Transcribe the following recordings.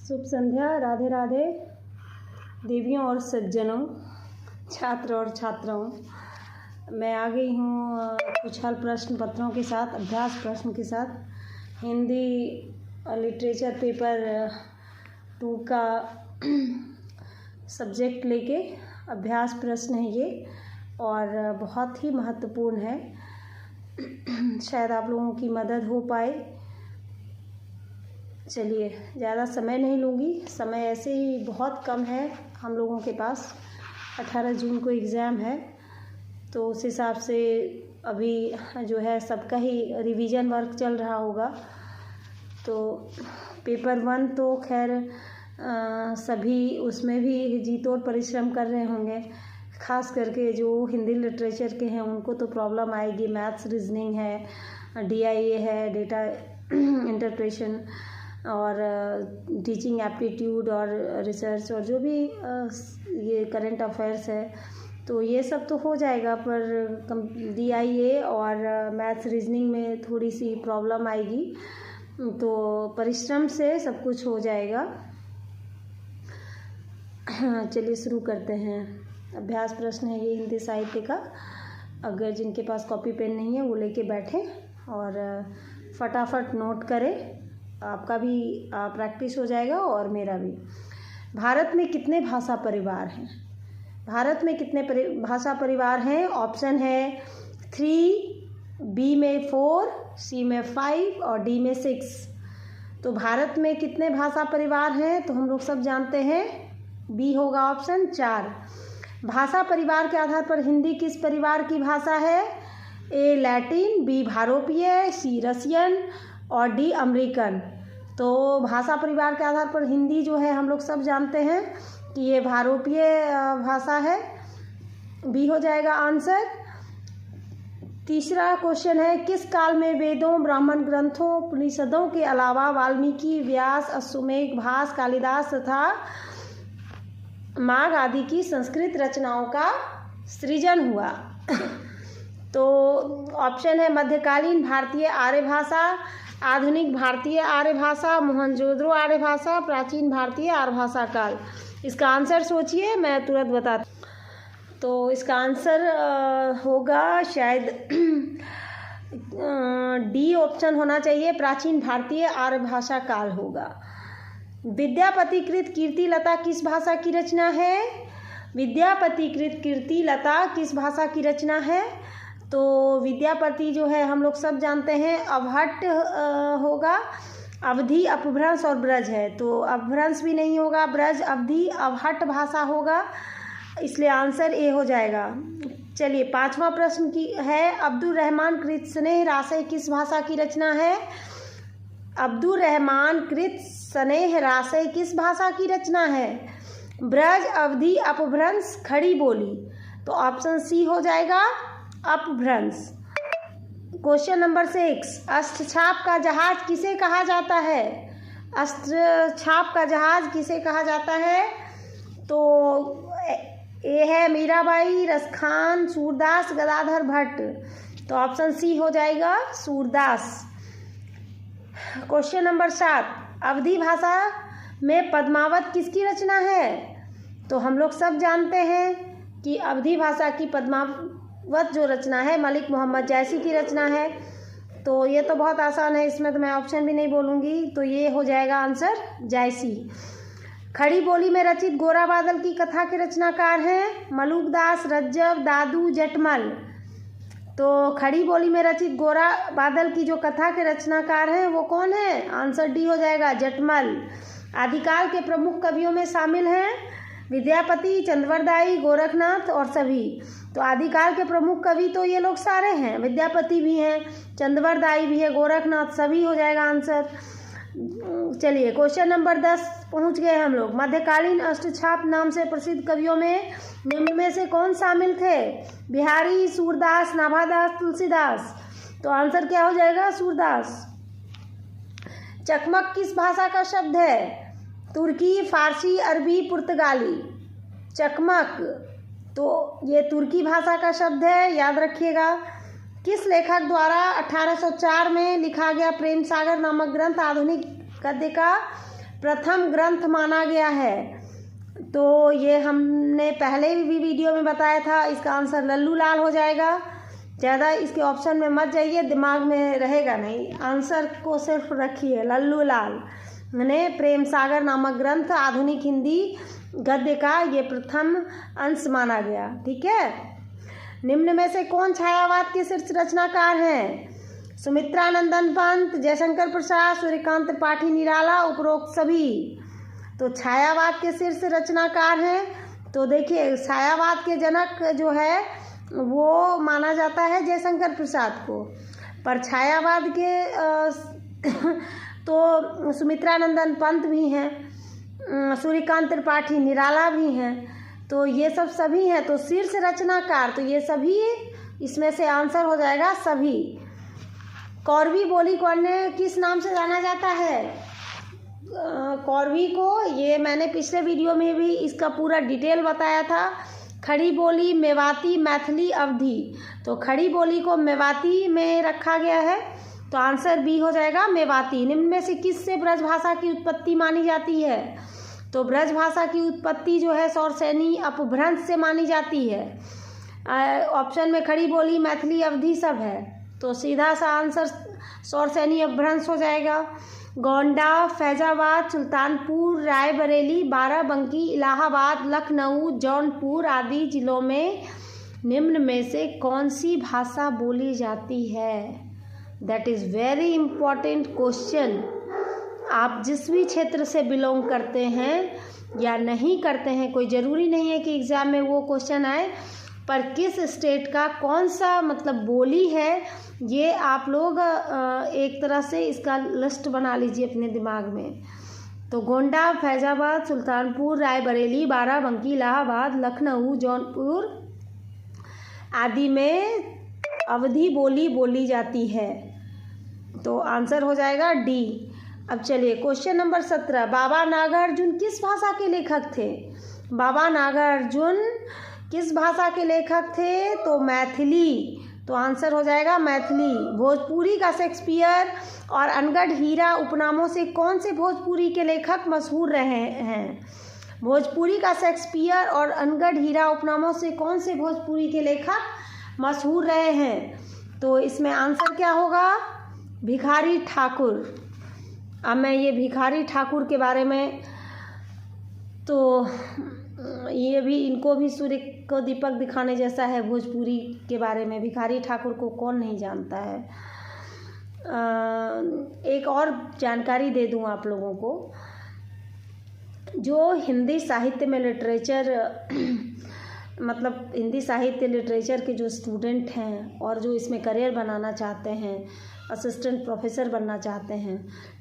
शुभ संध्या। राधे राधे देवियों और सज्जनों, छात्र और छात्राओं। मैं आ गई हूँ कुछ हल प्रश्न पत्रों के साथ, अभ्यास प्रश्न के साथ। हिंदी लिटरेचर पेपर 2 का सब्जेक्ट लेके अभ्यास प्रश्न है ये, और बहुत ही महत्वपूर्ण है। शायद आप लोगों की मदद हो पाए। चलिए, ज़्यादा समय नहीं लूँगी, समय ऐसे ही बहुत कम है हम लोगों के पास। 18 जून को एग्ज़ाम है, तो उस हिसाब से अभी जो है सबका ही रिवीजन वर्क चल रहा होगा। तो पेपर 1 तो खैर सभी उसमें भी जी तोड़ परिश्रम कर रहे होंगे। ख़ास करके जो हिंदी लिटरेचर के हैं उनको तो प्रॉब्लम आएगी। मैथ्स, रीजनिंग है, DIA है, डेटा इंटरप्रेशन, और टीचिंग एप्टीट्यूड और रिसर्च, और जो भी ये करंट अफेयर्स है, तो ये सब तो हो जाएगा। पर DIA और मैथ्स, रीजनिंग में थोड़ी सी प्रॉब्लम आएगी। तो परिश्रम से सब कुछ हो जाएगा। चलिए शुरू करते हैं। अभ्यास प्रश्न है ये हिंदी साहित्य का। अगर जिनके पास कॉपी पेन नहीं है वो लेके बैठे और फटाफट नोट करें। आपका भी प्रैक्टिस हो जाएगा और मेरा भी। भारत में कितने भाषा परिवार हैं? भारत में कितने भाषा परिवार हैं? ऑप्शन है 3, B में 4, C में 5 और D में 6। तो भारत में कितने भाषा परिवार हैं? तो हम लोग सब जानते हैं B होगा ऑप्शन 4। भाषा परिवार के आधार पर हिंदी किस परिवार की भाषा है? A Latin, B भारोपीय, C Russian और D अमेरिकन। तो भाषा परिवार के आधार पर हिंदी जो है हम लोग सब जानते हैं कि ये भारोपीय भाषा है। B हो जाएगा आंसर। तीसरा क्वेश्चन है, किस काल में वेदों, ब्राह्मण ग्रंथों, उपनिषदों के अलावा वाल्मीकि, व्यास, अश्वमेध, भास, कालिदास तथा माघ आदि की संस्कृत रचनाओं का सृजन हुआ? तो ऑप्शन है मध्यकालीन भारतीय आर्य भाषा, आधुनिक भारतीय आर्य भाषा, मोहनजोदड़ो आर्य भाषा, प्राचीन भारतीय आर्य भाषा काल। इसका आंसर सोचिए, मैं तुरंत बताती। तो इसका आंसर होगा शायद D ऑप्शन होना चाहिए, प्राचीन भारतीय आर्य भाषा काल होगा। विद्यापतिकृत कीर्तिलता किस भाषा की रचना है? विद्यापतिकृत कीर्तिलता किस भाषा की रचना है? तो विद्यापति जो है हम लोग सब जानते हैं अवहट्ट होगा। अवधी, अपभ्रंश और ब्रज है, तो अपभ्रंश भी नहीं होगा। ब्रज, अवधी, अवहट्ट भाषा होगा, इसलिए आंसर A हो जाएगा। चलिए, 5वां प्रश्न की है, अब्दुल रहमान कृत स्नेह राशि किस भाषा की रचना है? अब्दुल रहमान कृत स्नेह राशि किस भाषा की रचना है? ब्रज, अवधी, अपभ्रंश, खड़ी बोली। तो ऑप्शन C हो जाएगा अपभ्रंश। क्वेश्चन नंबर 6, अस्त्रछाप का जहाज किसे कहा जाता है? अस्त्रछाप का जहाज किसे कहा जाता है? तो A है मीराबाई, रसखान, सूरदास, गदाधर भट्ट। तो ऑप्शन C हो जाएगा सूरदास। क्वेश्चन नंबर 7, अवधी भाषा में पद्मावत किसकी रचना है? तो हम लोग सब जानते हैं कि अवधी भाषा की पद्मावत जो रचना है मलिक मोहम्मद जैसी की रचना है। तो ये तो बहुत आसान है, इसमें तो मैं ऑप्शन भी नहीं बोलूँगी। तो ये हो जाएगा आंसर जैसी। खड़ी बोली में रचित गोरा बादल की कथा के रचनाकार हैं मलुकदास, रज्जव, दादू, जटमल। तो खड़ी बोली में रचित गोरा बादल की जो कथा के रचनाकार हैं वो कौन है? आंसर D हो जाएगा, जटमल। आदिकाल के प्रमुख कवियों में शामिल हैं विद्यापति, चंद्रवरदाई, गोरखनाथ और सभी। तो आदिकाल के प्रमुख कवि तो ये लोग सारे हैं, विद्यापति भी हैं, चंद्रवरदाई भी है, गोरखनाथ, सभी हो जाएगा आंसर। चलिए, क्वेश्चन नंबर 10 पहुंच गए हम लोग। मध्यकालीन अष्टछाप नाम से प्रसिद्ध कवियों में निम्न में से कौन शामिल थे? बिहारी, सूरदास, नाभादास, तुलसीदास। तो आंसर क्या हो जाएगा? सूरदास। चकमक किस भाषा का शब्द है? तुर्की, फारसी, अरबी, पुर्तगाली। चकमक तो ये तुर्की भाषा का शब्द है, याद रखिएगा। किस लेखक द्वारा 1804 में लिखा गया प्रेम सागर नामक ग्रंथ आधुनिक गद्य का प्रथम ग्रंथ माना गया है? तो ये हमने पहले भी वीडियो में बताया था, इसका आंसर लल्लू लाल हो जाएगा। ज़्यादा इसके ऑप्शन में मत जाइए, दिमाग में रहेगा नहीं, आंसर को सिर्फ रखिए लल्लू लाल ने प्रेम सागर नामक ग्रंथ आधुनिक हिंदी गद्य का ये प्रथम अंश माना गया। ठीक है। निम्न में से कौन छायावाद के शीर्ष रचनाकार हैं? सुमित्रा नंदन पंत, जयशंकर प्रसाद, सूर्यकांत त्रिपाठी निराला, उपरोक्त सभी। तो छायावाद के शीर्ष रचनाकार हैं, तो देखिए छायावाद के जनक जो है वो माना जाता है जयशंकर प्रसाद को, पर छायावाद के तो सुमित्रा नंदन पंत भी हैं, सूर्यकांत त्रिपाठी निराला भी हैं, तो ये सब सभी हैं। तो शीर्ष रचनाकार तो ये सभी, इसमें से आंसर हो जाएगा सभी। कौरवी बोली को अन्य किस नाम से जाना जाता है? कौरवी को ये मैंने पिछले वीडियो में भी इसका पूरा डिटेल बताया था। खड़ी बोली, मेवाती, मैथिली, अवधी। तो खड़ी बोली को मेवाती में रखा गया है, तो आंसर बी हो जाएगा मेवाती। निम्न में से किस से ब्रजभाषा की उत्पत्ति मानी जाती है? तो ब्रजभाषा की उत्पत्ति जो है सौरसेनी अपभ्रंश से मानी जाती है। ऑप्शन में खड़ी बोली, मैथिली, अवधी सब है, तो सीधा सा आंसर सौरसेनी अपभ्रंश हो जाएगा। गोंडा, फैजाबाद, सुल्तानपुर, रायबरेली, बाराबंकी, इलाहाबाद, लखनऊ, जौनपुर आदि जिलों में निम्न में से कौन सी भाषा बोली जाती है? That is very important question. आप जिस भी क्षेत्र से बिलोंग करते हैं या नहीं करते हैं, कोई ज़रूरी नहीं है कि एग्ज़ाम में वो क्वेश्चन आए, पर किस स्टेट का कौन सा मतलब बोली है, ये आप लोग एक तरह से इसका लिस्ट बना लीजिए अपने दिमाग में। तो गोंडा, फैजाबाद, सुल्तानपुर, रायबरेली, बाराबंकी, इलाहाबाद, लखनऊ, जौनपुर आदि में अवधी बोली बोली जाती है, तो आंसर हो जाएगा डी। अब चलिए क्वेश्चन नंबर 17, बाबा नागार्जुन किस भाषा के लेखक थे? बाबा नागार्जुन किस भाषा के लेखक थे? तो मैथिली, तो आंसर हो जाएगा मैथिली। भोजपुरी का शेक्सपियर और अनगढ़ हीरा उपनामों से कौन से भोजपुरी के लेखक मशहूर रहे हैं? भोजपुरी का शेक्सपियर और अनगढ़ हीरा उपनामों से कौन से भोजपुरी के लेखक मशहूर रहे हैं? तो इसमें आंसर क्या होगा? भिखारी ठाकुर। अब मैं ये भिखारी ठाकुर के बारे में, तो ये भी, इनको भी सूर्य को दीपक दिखाने जैसा है भोजपुरी के बारे में। भिखारी ठाकुर को कौन नहीं जानता है। एक और जानकारी दे दूं आप लोगों को, जो हिंदी साहित्य में लिटरेचर मतलब हिंदी साहित्य लिटरेचर के जो स्टूडेंट हैं और जो इसमें करियर बनाना चाहते हैं, असिस्टेंट प्रोफेसर बनना चाहते हैं,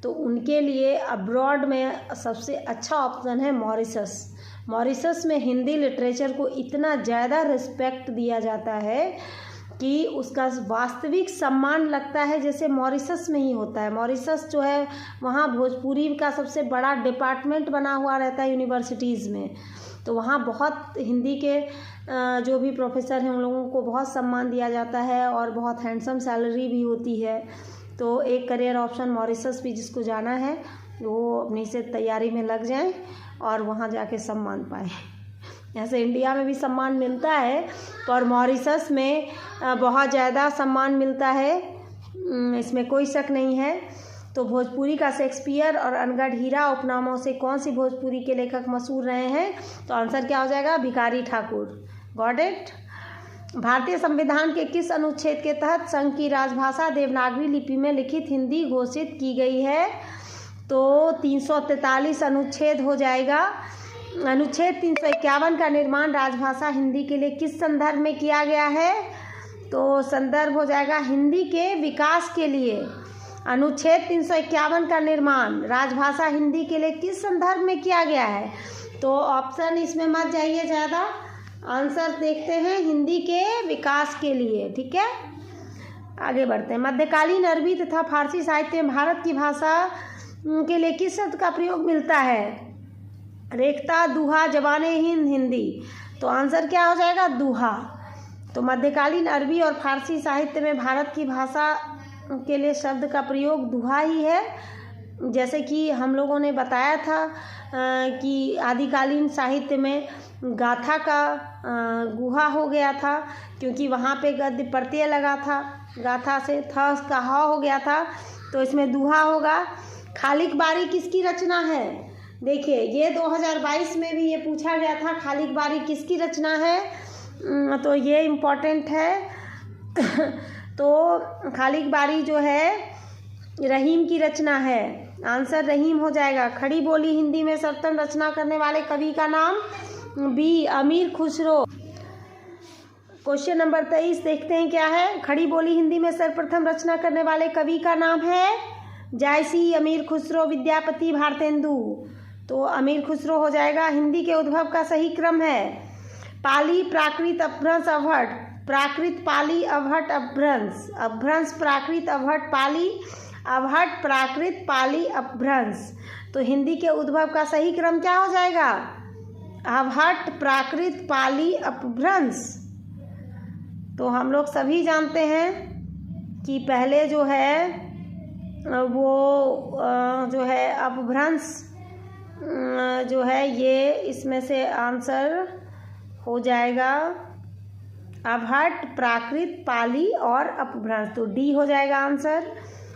तो उनके लिए अब्रॉड में सबसे अच्छा ऑप्शन है मॉरिशस। मॉरिशस में हिंदी लिटरेचर को इतना ज़्यादा रिस्पेक्ट दिया जाता है कि उसका वास्तविक सम्मान लगता है जैसे मॉरिशस में ही होता है। मॉरिशस जो है वहाँ भोजपुरी का सबसे बड़ा डिपार्टमेंट बना हुआ रहता है यूनिवर्सिटीज़ में, तो वहाँ बहुत हिंदी के जो भी प्रोफेसर हैं उन लोगों को बहुत सम्मान दिया जाता है और बहुत हैंडसम सैलरी भी होती है। तो एक करियर ऑप्शन मॉरिशस भी जिसको जाना है वो अपनी से तैयारी में लग जाएं और वहाँ जाके सम्मान पाएँ। ऐसे इंडिया में भी सम्मान मिलता है, पर मॉरिशस में बहुत ज़्यादा सम्मान मिलता है, इसमें कोई शक नहीं है। तो भोजपुरी का शेक्सपियर और अनगढ़ हीरा उपनामों से कौन सी भोजपुरी के लेखक मशहूर रहे हैं? तो आंसर क्या हो जाएगा? भिखारी ठाकुर। Got it. भारतीय संविधान के किस अनुच्छेद के तहत संघ की राजभाषा देवनागरी लिपि में लिखित हिंदी घोषित की गई है? तो 343 अनुच्छेद हो जाएगा। अनुच्छेद 351 का निर्माण राजभाषा हिंदी के लिए किस संदर्भ में किया गया है? तो संदर्भ हो जाएगा हिंदी के विकास के लिए। अनुच्छेद 351 का निर्माण राजभाषा हिंदी के लिए किस संदर्भ में किया गया है? तो ऑप्शन इसमें मत जाइए ज़्यादा, आंसर देखते हैं हिंदी के विकास के लिए। ठीक है, आगे बढ़ते हैं। मध्यकालीन अरबी तथा फारसी साहित्य में भारत की भाषा के लिए किस शब्द का प्रयोग मिलता है? रेखता, दुहा, जबाने हिंद, हिंदी। तो आंसर क्या हो जाएगा? दुहा। तो मध्यकालीन अरबी और फारसी साहित्य में भारत की भाषा के लिए शब्द का प्रयोग दुहा ही है। जैसे कि हम लोगों ने बताया था कि आदिकालीन साहित्य में गाथा का गुहा हो गया था, क्योंकि वहाँ पे गद्य प्रत्यय लगा था, गाथा से थ का ह हो गया था, तो इसमें दुहा होगा। खालिक बारी किसकी रचना है? देखिए ये 2022 में भी ये पूछा गया था, खालिक बारी किसकी रचना है, तो ये इम्पोर्टेंट है। तो खालिक बारी जो है रहीम की रचना है, आंसर रहीम हो जाएगा। खड़ी बोली हिंदी में सर्वप्रथम रचना करने वाले कवि का नाम? बी, अमीर खुसरो। क्वेश्चन नंबर 23 देखते हैं क्या है। खड़ी बोली हिंदी में सर्वप्रथम रचना करने वाले कवि का नाम है? जायसी, अमीर खुसरो, विद्यापति, भारतेंदु। तो अमीर खुसरो हो जाएगा। हिंदी के उद्भव का सही क्रम है पाली, प्राकृत, अपभ्रंश, अवहट। प्राकृत, पाली, अवहट, अपभ्रंश। अपभ्रंश, प्राकृत, अवहट, पाली, अवहट, प्राकृत, पाली, अपभ्रंश। तो हिंदी के उद्भव का सही क्रम क्या हो जाएगा? अवहट, प्राकृत, पाली, अपभ्रंश। तो हम लोग सभी जानते हैं कि पहले जो है वो जो है अपभ्रंश जो है, ये इसमें से आंसर हो जाएगा अवहट, प्राकृत, पाली और अपभ्रंश। तो डी हो जाएगा आंसर।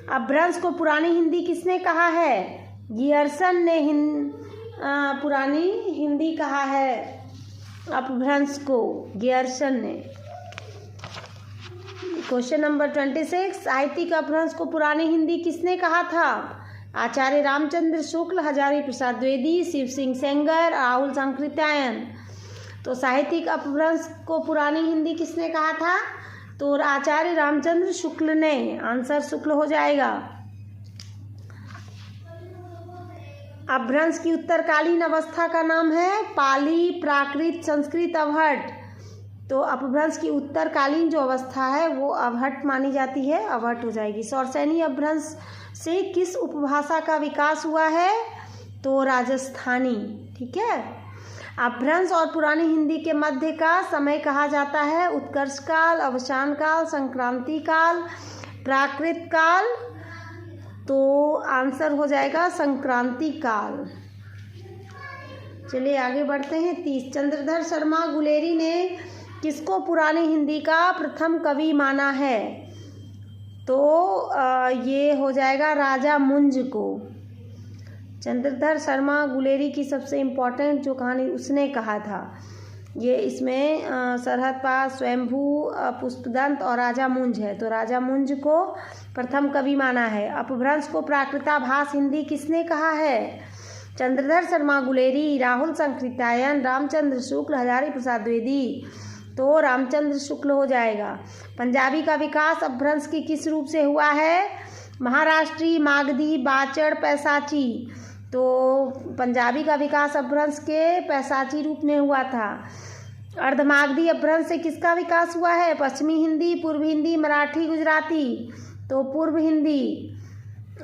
अपभ्रंश को पुरानी हिंदी किसने कहा है? गियर्सन ने पुरानी हिंदी कहा है अपभ्रंश को, गियर्सन ने। क्वेश्चन नंबर 26, साहित्यिक अपभ्रंश को पुरानी हिंदी किसने कहा था? आचार्य रामचंद्र शुक्ल, हजारी प्रसाद द्विवेदी, शिव सिंह सेंगर, राहुल सांकृत्यायन। तो साहित्यिक अपभ्रंश को पुरानी हिंदी किसने कहा था? तो आचार्य रामचंद्र शुक्ल ने, आंसर शुक्ल हो जाएगा। अपभ्रंश की उत्तरकालीन अवस्था का नाम है पाली, प्राकृत, संस्कृत, अवहट। तो अपभ्रंश की उत्तरकालीन जो अवस्था है वो अवहट मानी जाती है, अवहट हो जाएगी। सौरसैनी अपभ्रंश से किस उपभाषा का विकास हुआ है? तो राजस्थानी। ठीक है। अपभ्रंश और पुरानी हिंदी के मध्य का समय कहा जाता है उत्कर्ष काल, अवसान काल, संक्रांति काल, प्राकृत काल। तो आंसर हो जाएगा संक्रांति काल। चलिए आगे बढ़ते हैं। 30, चंद्रधर शर्मा गुलेरी ने किसको पुरानी हिंदी का प्रथम कवि माना है? तो ये हो जाएगा राजा मुंज को। चंद्रधर शर्मा गुलेरी की सबसे इम्पोर्टेंट जो कहानी उसने कहा था, ये इसमें सरहद पार, स्वयंभू, पुष्पदंत और राजा मुंज है। तो राजा मुंज को प्रथम कवि माना है। अपभ्रंश को प्राकृताभास हिंदी किसने कहा है? चंद्रधर शर्मा गुलेरी, राहुल सांकृत्यायन, रामचंद्र शुक्ल, हजारी प्रसाद द्विवेदी। तो रामचंद्र शुक्ल हो जाएगा। पंजाबी का विकास अपभ्रंश के किस रूप से हुआ है? महाराष्ट्री, मागधी, बाचड़, पैसाची। तो पंजाबी का विकास अपभ्रंश के पैसाची रूप में हुआ था। अर्धमागधी अपभ्रंश से किसका विकास हुआ है? पश्चिमी हिंदी, पूर्व हिंदी, मराठी, गुजराती। तो पूर्व हिंदी।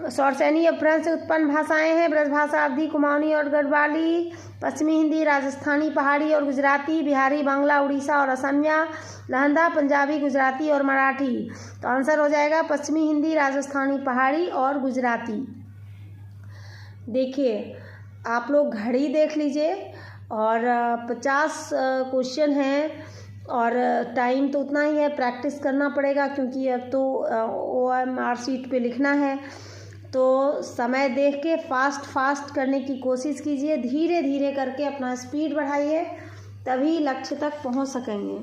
सौरसैनी अपभ्रंश से उत्पन्न भाषाएं हैं ब्रजभाषा, अवधी, कुमाऊनी और गढ़वाली। पश्चिमी हिंदी, राजस्थानी, पहाड़ी और गुजराती, बिहारी, बांग्ला, उड़ीसा और असमिया, लहंदा, पंजाबी, गुजराती और मराठी। तो आंसर हो जाएगा पश्चिमी हिंदी, राजस्थानी, पहाड़ी और गुजराती। देखिए आप लोग घड़ी देख लीजिए और 50 क्वेश्चन हैं और टाइम तो उतना ही है, प्रैक्टिस करना पड़ेगा क्योंकि अब तो OMR शीट पे लिखना है। तो समय देख के फास्ट करने की कोशिश कीजिए, धीरे धीरे करके अपना स्पीड बढ़ाइए, तभी लक्ष्य तक पहुंच सकेंगे।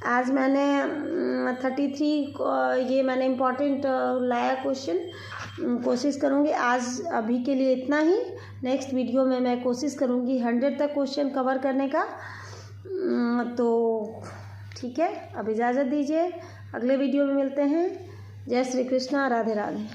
आज मैंने 33 ये मैंने इम्पोर्टेंट लाया क्वेश्चन, कोशिश करूँगी आज अभी के लिए इतना ही। नेक्स्ट वीडियो में मैं कोशिश करूँगी 100 तक क्वेश्चन कवर करने का। तो ठीक है, अब इजाज़त दीजिए, अगले वीडियो में मिलते हैं। जय श्री कृष्णा, राधे राधे।